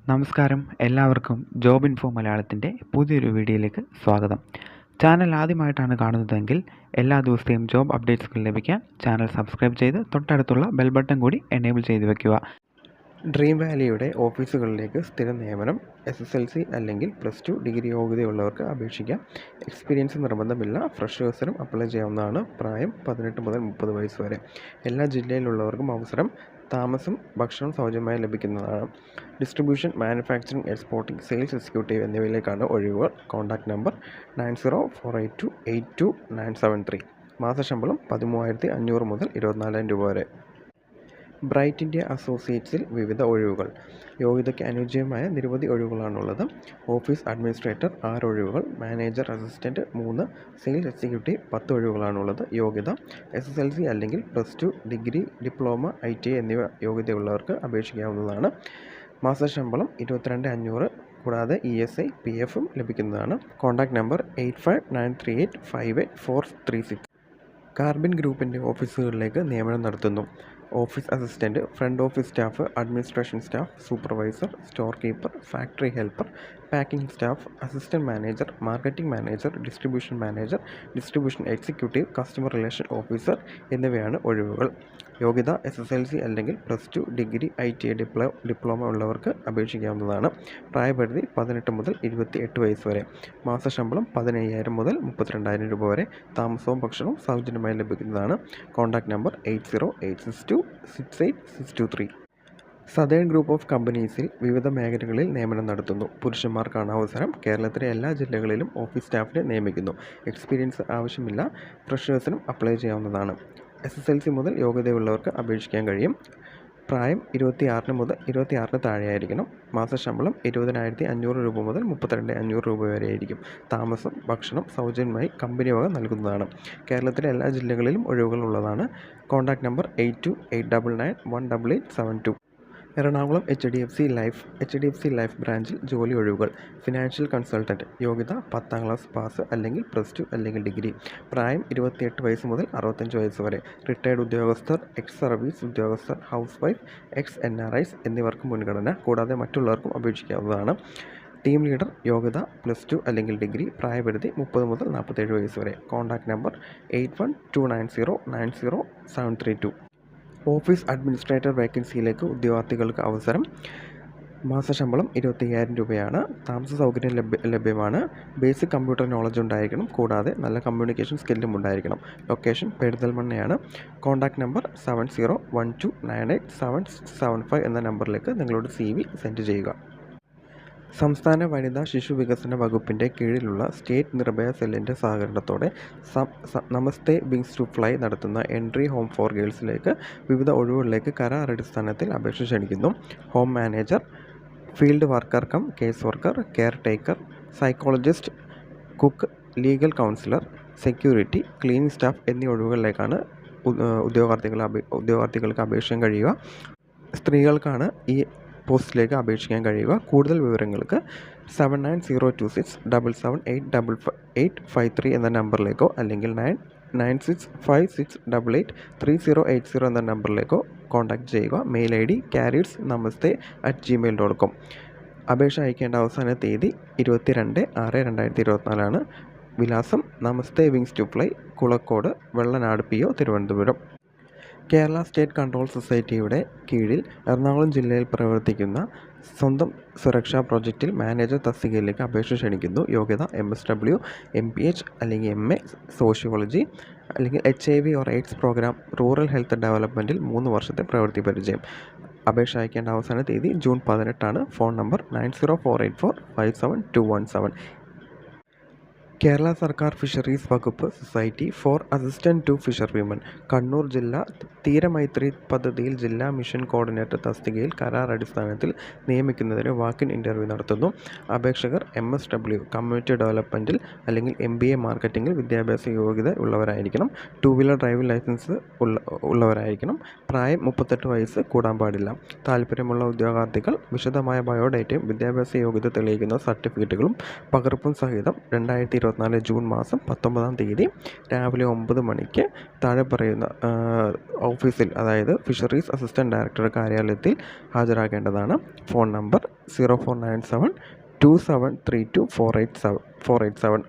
നമസ്കാരം, എല്ലാവർക്കും job info മലയാളത്തിൻ്റെ പുതിയൊരു വീഡിയോയിലേക്ക് സ്വാഗതം. ചാനൽ ആദ്യമായിട്ടാണ് കാണുന്നതെങ്കിൽ എല്ലാ ദിവസത്തെയും ജോബ് അപ്ഡേറ്റ്സുകൾ ലഭിക്കാൻ ചാനൽ സബ്സ്ക്രൈബ് ചെയ്ത് തൊട്ടടുത്തുള്ള ബെൽ ബട്ടൺ കൂടി എനേബിൾ ചെയ്ത് വയ്ക്കുക. ഡ്രീം വാലിയുടെ ഓഫീസുകളിലേക്ക് സ്ഥിര നിയമനം. SSLC അല്ലെങ്കിൽ +2 ഡിഗ്രി യോഗ്യതയുള്ളവർക്ക് അപേക്ഷിക്കാം. എക്സ്പീരിയൻസ് നിർബന്ധമില്ല. ഫ്രഷേഴ്സിനും അപ്ലൈ ചെയ്യാവുന്നതാണ്. പ്രായം 18 മുതൽ 30 വയസ്സ് വരെ. എല്ലാ ജില്ലയിലുള്ളവർക്കും അവസരം. താമസം, ഭക്ഷണം സൗജന്യമായി ലഭിക്കുന്നതാണ്. Distribution, manufacturing, exporting, sales executive എന്നിവയിലേക്കാണ് ഒഴിവുകൾ. Contact number 9048282973. മാസശമ്പളം 13,500 മുതൽ 24,000 രൂപ വരെ. ബ്രൈറ്റ് ഇന്ത്യ അസോസിയേറ്റ്സിൽ വിവിധ ഒഴിവുകൾ. യോഗ്യതയ്ക്ക് അനുയോജ്യമായ നിരവധി ഒഴിവുകളാണുള്ളത്. ഓഫീസ് അഡ്മിനിസ്ട്രേറ്റർ 6 ഒഴിവുകൾ, മാനേജർ അസിസ്റ്റൻറ്റ് 3, സെയിൽസ് എക്സിക്യൂട്ടീവ് 10 ഒഴിവുകളാണുള്ളത്. യോഗ്യത SSLC അല്ലെങ്കിൽ +2 ഡിഗ്രി, ഡിപ്ലോമ, ITI എന്നിവ യോഗ്യതയുള്ളവർക്ക് അപേക്ഷിക്കാവുന്നതാണ്. മാസശമ്പളം 22,500 കൂടാതെ ESI, PF ലഭിക്കുന്നതാണ്. Contact number 8593858436. കാർബിൻ ഗ്രൂപ്പിൻ്റെ ഓഫീസുകളിലേക്ക് നിയമനം നടത്തുന്നു. Office assistant, front office staff, administration staff, supervisor, store keeper, factory helper, packing staff, assistant manager, marketing manager, distribution manager, distribution executive, customer relation officer എന്നിവയാണ് ഒഴിവുകൾ. യോഗ്യത SSLC അല്ലെങ്കിൽ +2 ഡിഗ്രി, ITI, ഡിപ്ലോമ ഉള്ളവർക്ക് അപേക്ഷിക്കാവുന്നതാണ്. പ്രായപരിധി 18 മുതൽ 28 വയസ്സ് വരെ. മാസശമ്പളം 15,000 മുതൽ 32,000 രൂപ വരെ. താമസവും ഭക്ഷണവും സൗജന്യമായി ലഭിക്കുന്നതാണ്. Contact number 8086268623. Southern group of കമ്പനീസിൽ വിവിധ മേഖലകളിൽ നിയമനം നടത്തുന്നു. പുരുഷന്മാർക്കാണ് അവസരം. കേരളത്തിലെ എല്ലാ ജില്ലകളിലും ഓഫീസ് സ്റ്റാഫിനെ നിയമിക്കുന്നു. എക്സ്പീരിയൻസ് ആവശ്യമില്ല. ഫ്രഷേഴ്സിനും അപ്ലൈ ചെയ്യാവുന്നതാണ്. SSLC മുതൽ യോഗ്യതയുള്ളവർക്ക് അപേക്ഷിക്കാൻ കഴിയും. പ്രായം 26 താഴെയായിരിക്കണം. മാസശമ്പളം 20,500 രൂപ മുതൽ 32,500 രൂപ വരെയായിരിക്കും. താമസം, ഭക്ഷണം സൗജന്യമായി കമ്പനി വക നൽകുന്നതാണ്. കേരളത്തിലെ എല്ലാ ജില്ലകളിലും ഒഴിവുകൾ ഉള്ളതാണ്. Contact number 8289918872. Ernakulam HDFC life ബ്രാഞ്ചിൽ ജോലി ഒഴിവുകൾ. Financial consultant. യോഗ്യത 10ാം ക്ലാസ് പാസ് അല്ലെങ്കിൽ +2 അല്ലെങ്കിൽ ഡിഗ്രി. പ്രായം 28 വയസ്സ് മുതൽ 65 വയസ്സ് വരെ. റിട്ടയർഡ് ഉദ്യോഗസ്ഥർ, എക്സ് സർവീസ് ഉദ്യോഗസ്ഥർ, ഹൗസ് വൈഫ്, NRIs എന്നിവർക്ക് മുൻഗണന. കൂടാതെ മറ്റുള്ളവർക്കും അപേക്ഷിക്കാവുന്നതാണ്. Team leader. യോഗ്യത +2 അല്ലെങ്കിൽ ഡിഗ്രി. പ്രായപരിധി 30 മുതൽ 47 വയസ്സ് വരെ. Contact number 8129090732. ഓഫീസ് അഡ്മിനിസ്ട്രേറ്റർ വേക്കൻസിയിലേക്ക് ഉദ്യോഗാർത്ഥികൾക്ക് അവസരം. മാസശമ്പളം 25,000 രൂപയാണ്. താമസ സൗകര്യം ലഭ്യമാണ്. ബേസിക് കമ്പ്യൂട്ടർ നോളജ് ഉണ്ടായിരിക്കണം. കൂടാതെ നല്ല കമ്മ്യൂണിക്കേഷൻ സ്കില്ലും ഉണ്ടായിരിക്കണം. ലൊക്കേഷൻ പെരിന്തൽമണ്ണയാണ്. കോൺടാക്ട് നമ്പർ 7012987675 എന്ന നമ്പറിലേക്ക് നിങ്ങളുടെ CV സെൻഡ് ചെയ്യുക. സംസ്ഥാന വനിതാ ശിശു വികസന വകുപ്പിൻ്റെ കീഴിലുള്ള സ്റ്റേറ്റ് നിർഭയ സെല്ലിൻ്റെ സഹകരണത്തോടെ നമസ്തേ വിങ്സ് ടു ഫ്ലൈ നടത്തുന്ന എൻട്രി ഹോം ഫോർ ഗേൾസിലേക്ക് വിവിധ ഒഴിവുകളിലേക്ക് കരാർ അടിസ്ഥാനത്തിൽ അപേക്ഷ ക്ഷണിക്കുന്നു. Home manager, field worker come case worker, care taker, psychologist, cook, legal councillor, security, cleaning staff എന്നീ ഒഴിവുകളിലേക്കാണ് ഉദ്യോഗാർത്ഥികൾക്ക് അപേക്ഷിക്കാൻ കഴിയുക. സ്ത്രീകൾക്കാണ് ഈ പോസ്റ്റിലേക്ക് അപേക്ഷിക്കാൻ കഴിയുക. കൂടുതൽ വിവരങ്ങൾക്ക് 7902677853 എന്ന നമ്പറിലേക്കോ അല്ലെങ്കിൽ 996568803080 എന്ന നമ്പറിലേക്കോ കോൺടാക്റ്റ് ചെയ്യുക. Mail ID careers@gmail.com. അപേക്ഷ അയക്കേണ്ട അവസാന തീയതി 22/6/2024. വിലാസം Namaste wings to fly, Kulakkode, Vellanad PO, Thiruvananthapuram. Kerala state control സൊസൈറ്റിയുടെ കീഴിൽ എറണാകുളം ജില്ലയിൽ പ്രവർത്തിക്കുന്ന സ്വന്തം സുരക്ഷാ പ്രോജക്റ്റിൽ മാനേജർ തസ്തികയിലേക്ക് അപേക്ഷ ക്ഷണിക്കുന്നു. യോഗ്യത MSW, MPH അല്ലെങ്കിൽ MA സോഷ്യോളജി അല്ലെങ്കിൽ HIV/AIDS പ്രോഗ്രാം റൂറൽ ഹെൽത്ത് ഡെവലപ്മെൻറ്റിൽ 3 വർഷത്തെ പ്രവൃത്തി പരിചയം. അപേക്ഷ അയക്കേണ്ട അവസാന തീയതി ജൂൺ 18. Phone number 9048457217. കേരള സർക്കാർ ഫിഷറീസ് വകുപ്പ് society for assistant to fisherwomen Kannur ജില്ലാ തീരമൈത്രി പദ്ധതിയിൽ ജില്ലാ മിഷൻ കോർഡിനേറ്റർ തസ്തികയിൽ കരാർ അടിസ്ഥാനത്തിൽ നിയമിക്കുന്നതിന് വാക്കിൻ ഇൻ്റർവ്യൂ നടത്തുന്നു. അപേക്ഷകർ MSW കമ്മ്യൂണിറ്റി ഡെവലപ്മെൻറ്റിൽ അല്ലെങ്കിൽ MBA മാർക്കറ്റിംഗിൽ വിദ്യാഭ്യാസ യോഗ്യത ഉള്ളവരായിരിക്കണം. 2 വീലർ ഡ്രൈവിംഗ് ലൈസൻസ് ഉള്ളവരായിരിക്കണം. പ്രായം 38 വയസ്സ് കൂടാൻ പാടില്ല. താല്പര്യമുള്ള ഉദ്യോഗാർത്ഥികൾ വിശദമായ ബയോഡേറ്റയും വിദ്യാഭ്യാസ യോഗ്യത തെളിയിക്കുന്ന സർട്ടിഫിക്കറ്റുകളും പകർപ്പും സഹിതം 2023 2024 ജൂൺ മാസം 19-ാം തീയതി രാവിലെ 9 മണിക്ക് താഴെ പറയുന്ന ഓഫീസിൽ, അതായത് ഫിഷറീസ് അസിസ്റ്റൻറ്റ് ഡയറക്ടറുടെ കാര്യാലയത്തിൽ ഹാജരാകേണ്ടതാണ്. Phone number 0497 2732 487.